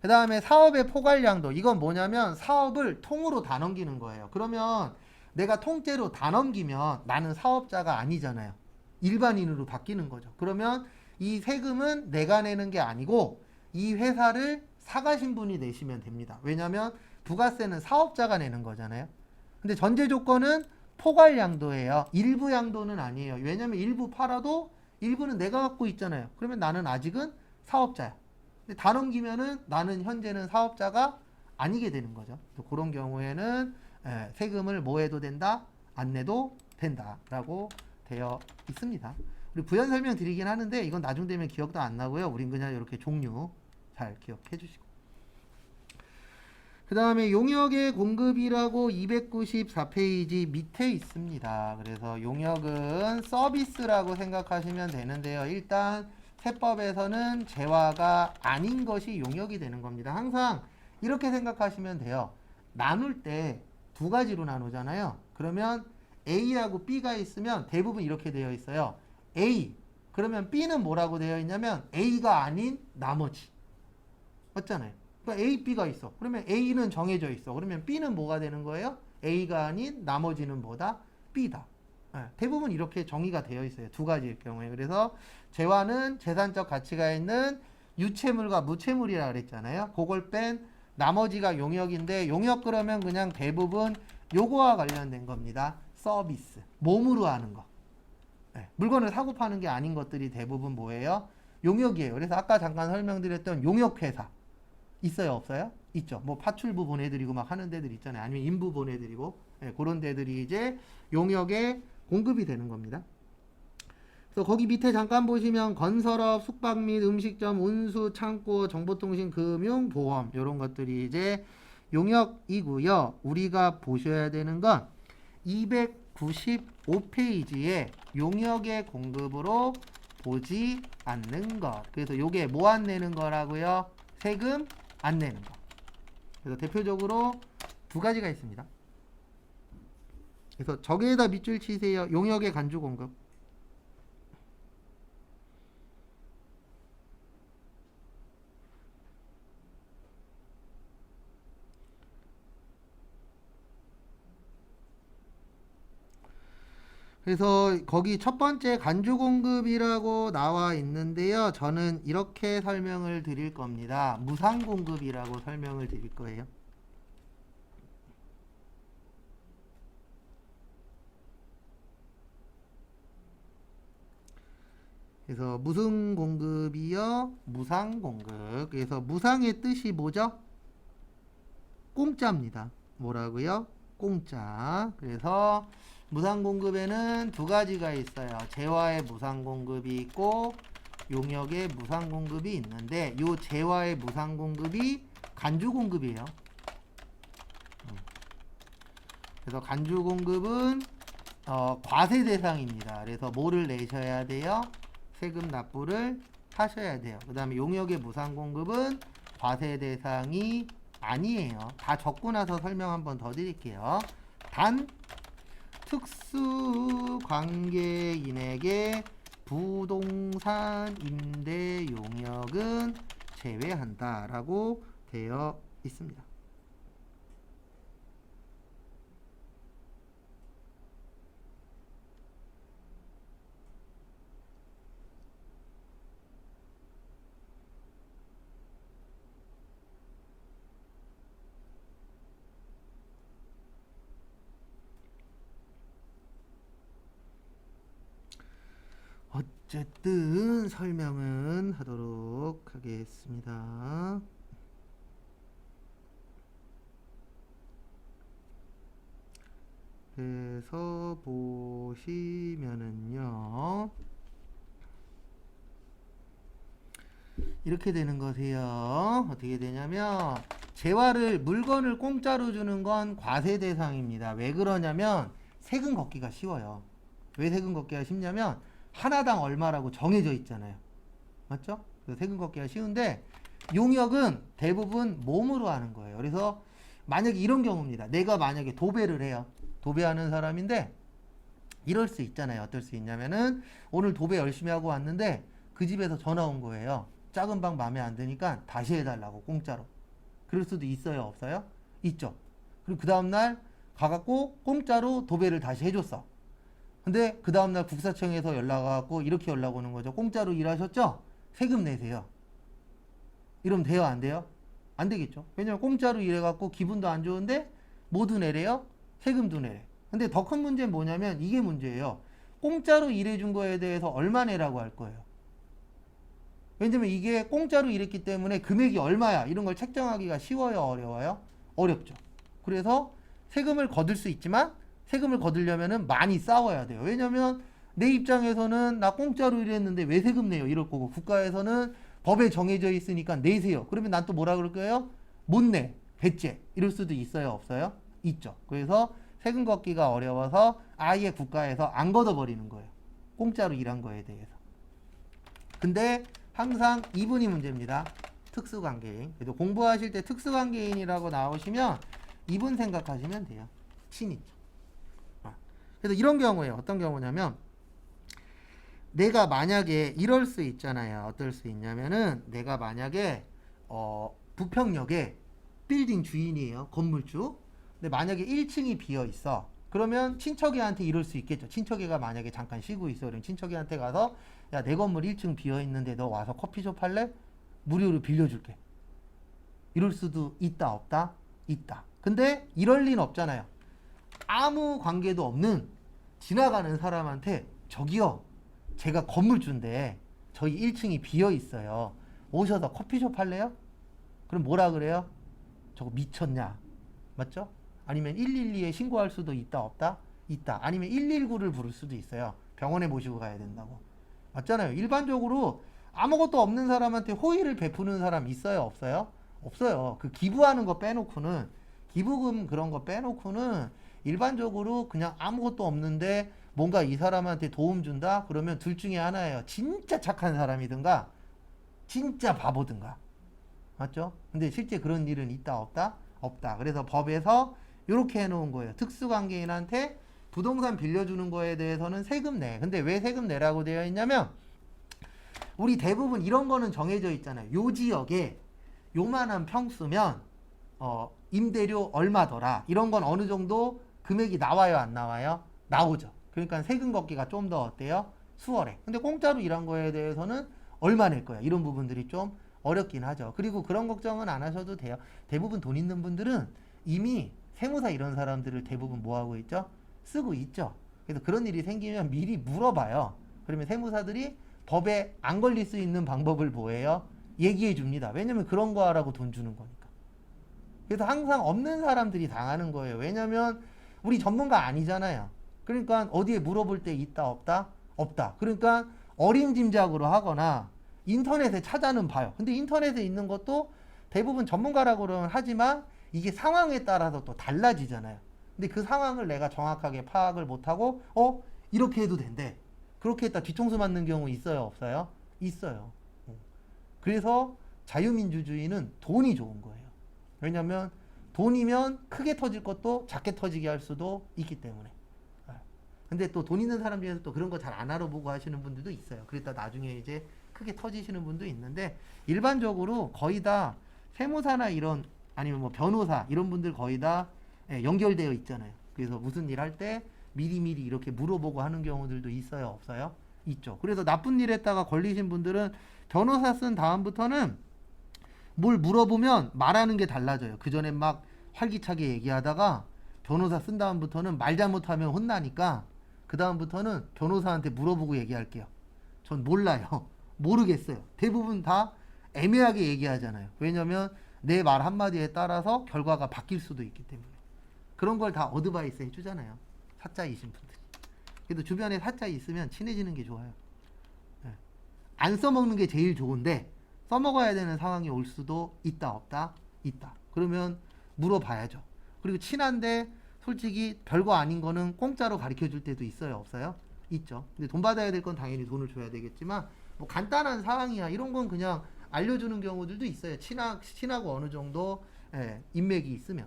그 다음에 사업의 포괄량도. 이건 뭐냐면 사업을 통으로 다 넘기는 거예요. 그러면 내가 통째로 다 넘기면 나는 사업자가 아니잖아요. 일반인으로 바뀌는 거죠. 그러면 이 세금은 내가 내는 게 아니고 이 회사를 사가신 분이 내시면 됩니다. 왜냐하면 부가세는 사업자가 내는 거잖아요. 근데 전제 조건은 포괄양도예요. 일부 양도는 아니에요. 왜냐하면 일부 팔아도 일부는 내가 갖고 있잖아요. 그러면 나는 아직은 사업자야. 근데 다 넘기면은 나는 현재는 사업자가 아니게 되는 거죠. 그런 경우에는 세금을 뭐 해도 된다? 안 내도 된다라고 되어 있습니다. 우리 부연 설명 드리긴 하는데 이건 나중 되면 기억도 안 나고요. 우린 그냥 이렇게 종류 잘 기억해 주시고. 그 다음에 용역의 공급이라고 294페이지 밑에 있습니다. 그래서 용역은 서비스라고 생각하시면 되는데요. 일단 세법에서는 재화가 아닌 것이 용역이 되는 겁니다. 항상 이렇게 생각하시면 돼요. 나눌 때 두 가지로 나누잖아요. 그러면 A하고 B가 있으면 대부분 이렇게 되어 있어요. A. 그러면 B는 뭐라고 되어 있냐면 A가 아닌 나머지. 맞잖아요. 그러니까 A, B가 있어. 그러면 A는 정해져 있어. 그러면 B는 뭐가 되는 거예요? A가 아닌 나머지는 뭐다? B다. 네, 대부분 이렇게 정의가 되어 있어요. 두 가지일 경우에. 그래서 재화는 재산적 가치가 있는 유채물과 무채물이라 그랬잖아요. 그걸 뺀 나머지가 용역인데 용역 그러면 그냥 대부분 요거와 관련된 겁니다. 서비스. 몸으로 하는 거. 네, 물건을 사고 파는 게 아닌 것들이 대부분 뭐예요? 용역이에요. 그래서 아까 잠깐 설명드렸던 용역회사. 있어요? 없어요? 있죠. 뭐 파출부 보내드리고 막 하는 데들 있잖아요. 아니면 인부 보내드리고. 네, 그런 데들이 이제 용역에 공급이 되는 겁니다. 그래서 거기 밑에 잠깐 보시면 건설업, 숙박 및 음식점, 운수, 창고, 정보통신, 금융, 보험 이런 것들이 이제 용역이고요. 우리가 보셔야 되는 건 295페이지에 용역의 공급으로 보지 않는 것. 그래서 요게 뭐 안 내는 거라고요? 세금 안 내는 거. 그래서 대표적으로 두 가지가 있습니다. 그래서 저기에다 밑줄 치세요. 용역의 간주 공급. 그래서 거기 첫 번째 간주 공급이라고 나와 있는데요. 저는 이렇게 설명을 드릴 겁니다. 무상 공급이라고 설명을 드릴 거예요. 그래서 무슨 공급이요? 무상 공급. 그래서 무상의 뜻이 뭐죠? 공짜입니다. 뭐라고요? 공짜. 그래서 무상 공급에는 두 가지가 있어요. 재화의 무상 공급이 있고 용역의 무상 공급이 있는데 요 재화의 무상 공급이 간주 공급이에요. 그래서 간주 공급은 과세 대상입니다. 그래서 뭐를 내셔야 돼요? 세금 납부를 하셔야 돼요. 그 다음에 용역의 무상 공급은 과세 대상이 아니에요. 다 적고 나서 설명 한번 더 드릴게요. 단 특수 관계인에게 부동산 임대 용역은 제외한다라고 되어 있습니다. 어쨌든 설명은 하도록 하겠습니다. 그래서 보시면은요 이렇게 되는 거세요. 어떻게 되냐면 재화를 물건을 공짜로 주는 건 과세 대상입니다. 왜 그러냐면 세금 걷기가 쉬워요. 왜 세금 걷기가 쉽냐면 하나당 얼마라고 정해져 있잖아요. 맞죠? 그래서 세금 걷기가 쉬운데 용역은 대부분 몸으로 하는 거예요. 그래서 만약에 이런 경우입니다. 내가 만약에 도배를 해요. 도배하는 사람인데 이럴 수 있잖아요. 어떨 수 있냐면은 오늘 도배 열심히 하고 왔는데 그 집에서 전화 온 거예요. 작은 방 마음에 안 드니까 다시 해달라고 공짜로. 그럴 수도 있어요? 없어요? 있죠. 그리고 그 다음날 가갖고 공짜로 도배를 다시 해줬어. 근데 그 다음날 국세청에서 연락 와갖고 이렇게 연락 오는 거죠. 공짜로 일하셨죠? 세금 내세요. 이러면 돼요? 안 돼요? 안 되겠죠. 왜냐면 공짜로 일해갖고 기분도 안 좋은데 뭐도 내래요? 세금도 내래. 근데 더 큰 문제는 뭐냐면 이게 문제예요. 공짜로 일해준 거에 대해서 얼마 내라고 할 거예요. 왜냐면 이게 공짜로 일했기 때문에 금액이 얼마야 이런 걸 책정하기가 쉬워요? 어려워요? 어렵죠. 그래서 세금을 거둘 수 있지만 세금을 거두려면은 많이 싸워야 돼요. 왜냐면 내 입장에서는 나 공짜로 일했는데 왜 세금 내요? 이럴 거고 국가에서는 법에 정해져 있으니까 내세요. 그러면 난 또 뭐라 그럴 거예요? 못 내. 배째. 이럴 수도 있어요? 없어요? 있죠. 그래서 세금 걷기가 어려워서 아예 국가에서 안 걷어버리는 거예요. 공짜로 일한 거에 대해서. 근데 항상 이분이 문제입니다. 특수관계인. 그래서 공부하실 때 특수관계인이라고 나오시면 이분 생각하시면 돼요. 친인척. 그래서 이런 경우에 어떤 경우냐면 내가 만약에 이럴 수 있잖아요. 어떨 수 있냐면은 내가 만약에 부평역에 빌딩 주인이에요. 건물주. 근데 만약에 1층이 비어 있어. 그러면 친척애한테 이럴 수 있겠죠. 친척애가 만약에 잠깐 쉬고 있어. 그럼 친척애한테 가서 야, 내 건물 1층 비어 있는데 너 와서 커피숍 할래? 무료로 빌려줄게. 이럴 수도 있다, 없다? 있다. 근데 이럴 리는 없잖아요. 아무 관계도 없는 지나가는 사람한테 저기요, 제가 건물주인데 저희 1층이 비어 있어요. 오셔서 커피숍 할래요? 그럼 뭐라 그래요? 저거 미쳤냐? 맞죠? 아니면 112에 신고할 수도 있다, 없다? 있다. 아니면 119를 부를 수도 있어요. 병원에 모시고 가야 된다고. 맞잖아요. 일반적으로 아무것도 없는 사람한테 호의를 베푸는 사람 있어요, 없어요? 없어요. 그 기부하는 거 빼놓고는, 기부금 그런 거 빼놓고는 일반적으로 그냥 아무것도 없는데 뭔가 이 사람한테 도움 준다? 그러면 둘 중에 하나예요. 진짜 착한 사람이든가 진짜 바보든가. 맞죠? 근데 실제 그런 일은 있다, 없다? 없다. 그래서 법에서 이렇게 해놓은 거예요. 특수관계인한테 부동산 빌려주는 거에 대해서는 세금 내. 근데 왜 세금 내라고 되어 있냐면 우리 대부분 이런 거는 정해져 있잖아요. 요 지역에 요만한 평수면 임대료 얼마더라. 이런 건 어느 정도 금액이 나와요, 안 나와요? 나오죠. 그러니까 세금 걷기가 좀 더 어때요? 수월해. 근데 공짜로 일한 거에 대해서는 얼마 낼 거야? 이런 부분들이 좀 어렵긴 하죠. 그리고 그런 걱정은 안 하셔도 돼요. 대부분 돈 있는 분들은 이미 세무사 이런 사람들을 대부분 뭐 하고 있죠? 쓰고 있죠. 그래서 그런 일이 생기면 미리 물어봐요. 그러면 세무사들이 법에 안 걸릴 수 있는 방법을 뭐예요? 얘기해 줍니다. 왜냐면 그런 거 하라고 돈 주는 거니까. 그래서 항상 없는 사람들이 당하는 거예요. 왜냐면 우리 전문가 아니잖아요. 그러니까 어디에 물어볼 때 있다, 없다? 없다. 그러니까 어림짐작으로 하거나 인터넷에 찾아는 봐요. 근데 인터넷에 있는 것도 대부분 전문가라고는 하지만 이게 상황에 따라서 또 달라지잖아요. 근데 그 상황을 내가 정확하게 파악을 못하고 이렇게 해도 된대. 그렇게 했다 뒤통수 맞는 경우 있어요, 없어요? 있어요. 그래서 자유민주주의는 돈이 좋은 거예요. 왜냐면 돈이면 크게 터질 것도 작게 터지게 할 수도 있기 때문에. 근데 또 돈 있는 사람 중에서 또 그런 거 잘 안 알아보고 하시는 분들도 있어요. 그랬다 나중에 이제 크게 터지시는 분도 있는데 일반적으로 거의 다 세무사나 이런 아니면 뭐 변호사 이런 분들 거의 다 연결되어 있잖아요. 그래서 무슨 일 할 때 미리미리 이렇게 물어보고 하는 경우들도 있어요, 없어요? 있죠. 그래서 나쁜 일 했다가 걸리신 분들은 변호사 쓴 다음부터는 뭘 물어보면 말하는 게 달라져요. 그 전에 막 활기차게 얘기하다가 변호사 쓴 다음부터는 말 잘못하면 혼나니까 그 다음부터는 변호사한테 물어보고 얘기할게요. 전 몰라요. 모르겠어요. 대부분 다 애매하게 얘기하잖아요. 왜냐면 내 말 한마디에 따라서 결과가 바뀔 수도 있기 때문에. 그런 걸 다 어드바이스 해주잖아요. 사자이신 분들이. 그래도 주변에 사자 있으면 친해지는 게 좋아요. 네. 안 써먹는 게 제일 좋은데 써먹어야 되는 상황이 올 수도 있다, 없다? 있다. 그러면 물어봐야죠. 그리고 친한데 솔직히 별거 아닌 거는 공짜로 가르쳐 줄 때도 있어요, 없어요? 있죠. 근데 돈 받아야 될 건 당연히 돈을 줘야 되겠지만 뭐 간단한 상황이야 이런 건 그냥 알려주는 경우들도 있어요. 친하고 어느 정도 인맥이 있으면.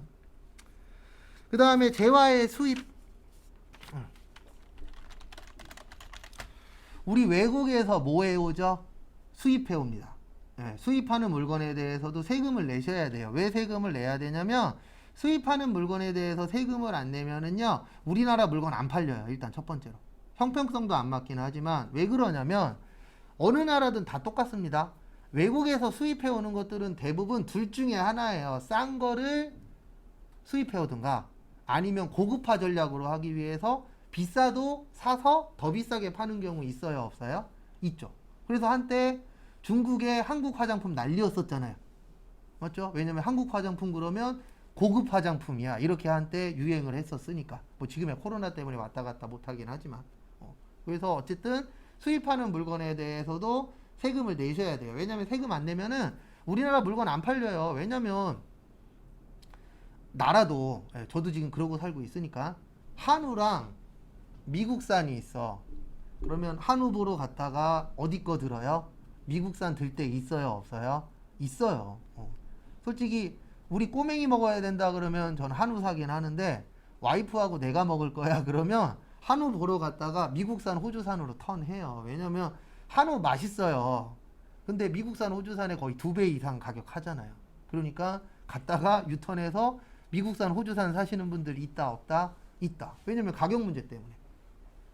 그 다음에 재화의 수입. 우리 외국에서 뭐 해오죠? 수입해 옵니다. 수입하는 물건에 대해서도 세금을 내셔야 돼요. 왜 세금을 내야 되냐면 수입하는 물건에 대해서 세금을 안 내면은요 우리나라 물건 안 팔려요. 일단 첫 번째로 형평성도 안 맞긴 하지만 왜 그러냐면 어느 나라든 다 똑같습니다. 외국에서 수입해 오는 것들은 대부분 둘 중에 하나예요. 싼 거를 수입해 오든가 아니면 고급화 전략으로 하기 위해서 비싸도 사서 더 비싸게 파는 경우 있어요, 없어요? 있죠. 그래서 한때 중국에 한국 화장품 난리였었잖아요. 맞죠? 왜냐면 한국 화장품 그러면 고급 화장품이야. 이렇게 한때 유행을 했었으니까. 뭐 지금의 코로나 때문에 왔다 갔다 못하긴 하지만. 그래서 어쨌든 수입하는 물건에 대해서도 세금을 내셔야 돼요. 왜냐면 세금 안 내면은 우리나라 물건 안 팔려요. 왜냐면 나라도 저도 지금 그러고 살고 있으니까 한우랑 미국산이 있어. 그러면 한우 보러 갔다가 어디 거 들어요? 미국산 들 때 있어요, 없어요? 있어요. 솔직히 우리 꼬맹이 먹어야 된다 그러면 전 한우 사긴 하는데 와이프하고 내가 먹을 거야. 그러면 한우 보러 갔다가 미국산 호주산으로 턴해요. 왜냐면 한우 맛있어요. 근데 미국산 호주산에 거의 2배 이상 가격 하잖아요. 그러니까 갔다가 유턴해서 미국산 호주산 사시는 분들 있다 없다? 있다. 왜냐면 가격 문제 때문에.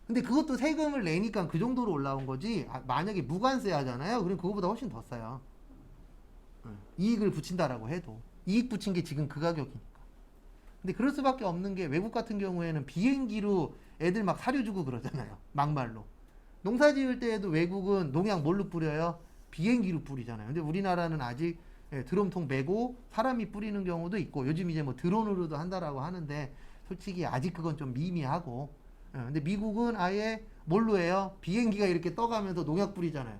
근데 그것도 세금을 내니까 그 정도로 올라온 거지. 만약에 무관세 하잖아요. 그럼 그거보다 훨씬 더 싸요. 이익을 붙인다라고 해도. 이익 붙인 게 지금 그 가격이니까. 근데 그럴 수밖에 없는 게 외국 같은 경우에는 비행기로 애들 막 사료 주고 그러잖아요. 막말로. 농사 지을 때에도 외국은 농약 뭘로 뿌려요? 비행기로 뿌리잖아요. 근데 우리나라는 아직 드럼통 메고 사람이 뿌리는 경우도 있고 요즘 이제 뭐 드론으로도 한다라고 하는데 솔직히 아직 그건 좀 미미하고 근데 미국은 아예 뭘로 해요? 비행기가 이렇게 떠가면서 농약 뿌리잖아요.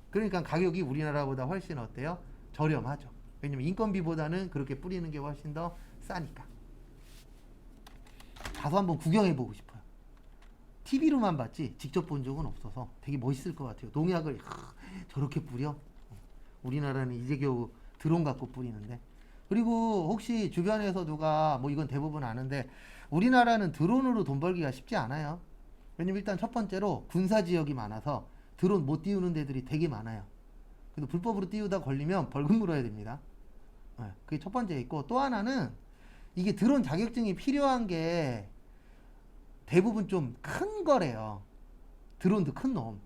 그러니까 가격이 우리나라보다 훨씬 어때요? 저렴하죠. 왜냐면 인건비보다는 그렇게 뿌리는 게 훨씬 더 싸니까. 가서 한번 구경해보고 싶어요. TV로만 봤지 직접 본 적은 없어서 되게 멋있을 것 같아요. 농약을 저렇게 뿌려? 우리나라는 이제 겨우 드론 갖고 뿌리는데. 그리고 혹시 주변에서 누가 뭐 이건 대부분 아는데 우리나라는 드론으로 돈 벌기가 쉽지 않아요. 왜냐면 일단 첫 번째로 군사 지역이 많아서 드론 못 띄우는 데들이 되게 많아요. 그래도 불법으로 띄우다 걸리면 벌금 물어야 됩니다. 그게 첫 번째 있고 또 하나는 이게 드론 자격증이 필요한 게 대부분 좀 큰 거래요. 드론도 큰 놈.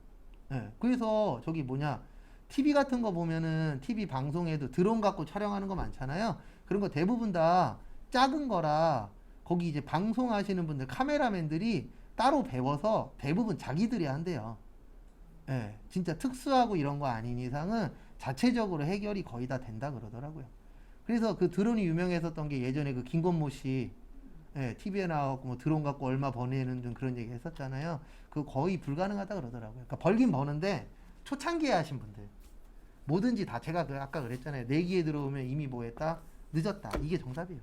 그래서 저기 뭐냐 TV 같은 거 보면은 TV 방송에도 드론 갖고 촬영하는 거 많잖아요. 그런 거 대부분 다 작은 거라 거기 이제 방송하시는 분들 카메라맨들이 따로 배워서 대부분 자기들이 한대요. 진짜 특수하고 이런 거 아닌 이상은 자체적으로 해결이 거의 다 된다 그러더라고요. 그래서 그 드론이 유명했었던 게 예전에 그 김건모 씨 TV에 나와갖고 뭐 드론 갖고 얼마 버내는 등 그런 얘기 했었잖아요. 그거 거의 불가능하다 그러더라고요. 그러니까 벌긴 버는데 초창기에 하신 분들 뭐든지 다 제가 아까 그랬잖아요. 내기에 들어오면 이미 뭐 했다? 늦었다. 이게 정답이에요.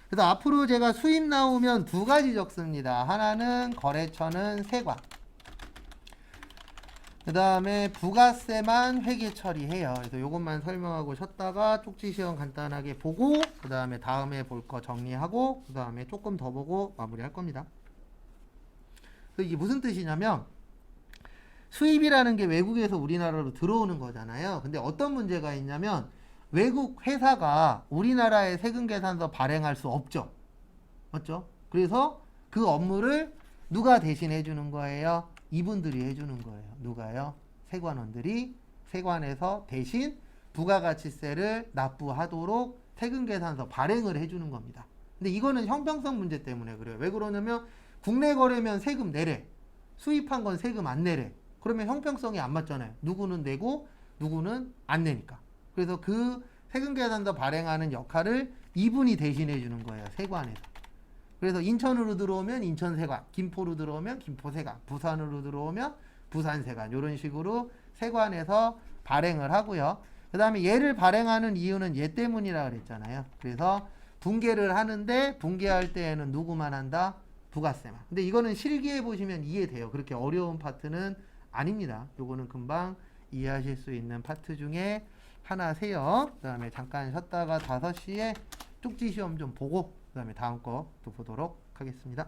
그래서 앞으로 제가 수입 나오면 두 가지 적습니다. 하나는 거래처는 세관. 그 다음에 부가세만 회계 처리해요. 그래서 이것만 설명하고 쉬었다가 쪽지 시험 간단하게 보고 그 다음에 다음에 볼 거 정리하고 그 다음에 조금 더 보고 마무리할 겁니다. 그래서 이게 무슨 뜻이냐면 수입이라는 게 외국에서 우리나라로 들어오는 거잖아요. 근데 어떤 문제가 있냐면 외국 회사가 우리나라의 세금 계산서 발행할 수 없죠. 맞죠? 그래서 그 업무를 누가 대신 해주는 거예요? 이분들이 해주는 거예요. 누가요? 세관원들이 세관에서 대신 부가가치세를 납부하도록 세금계산서 발행을 해주는 겁니다. 근데 이거는 형평성 문제 때문에 그래요. 왜 그러냐면 국내 거래면 세금 내래. 수입한 건 세금 안 내래. 그러면 형평성이 안 맞잖아요. 누구는 내고 누구는 안 내니까. 그래서 그 세금계산서 발행하는 역할을 이분이 대신해 주는 거예요. 세관에서. 그래서 인천으로 들어오면 인천세관, 김포로 들어오면 김포세관, 부산으로 들어오면 부산세관 이런 식으로 세관에서 발행을 하고요. 그 다음에 얘를 발행하는 이유는 얘 때문이라 그랬잖아요. 그래서 분계를 하는데 분계할 때에는 누구만 한다? 부가세만. 근데 이거는 실기해 보시면 이해돼요. 그렇게 어려운 파트는 아닙니다. 요거는 금방 이해하실 수 있는 파트 중에 하나세요. 그 다음에 잠깐 쉬었다가 5시에 쪽지 시험 좀 보고 그 다음에 다음 거 또 보도록 하겠습니다.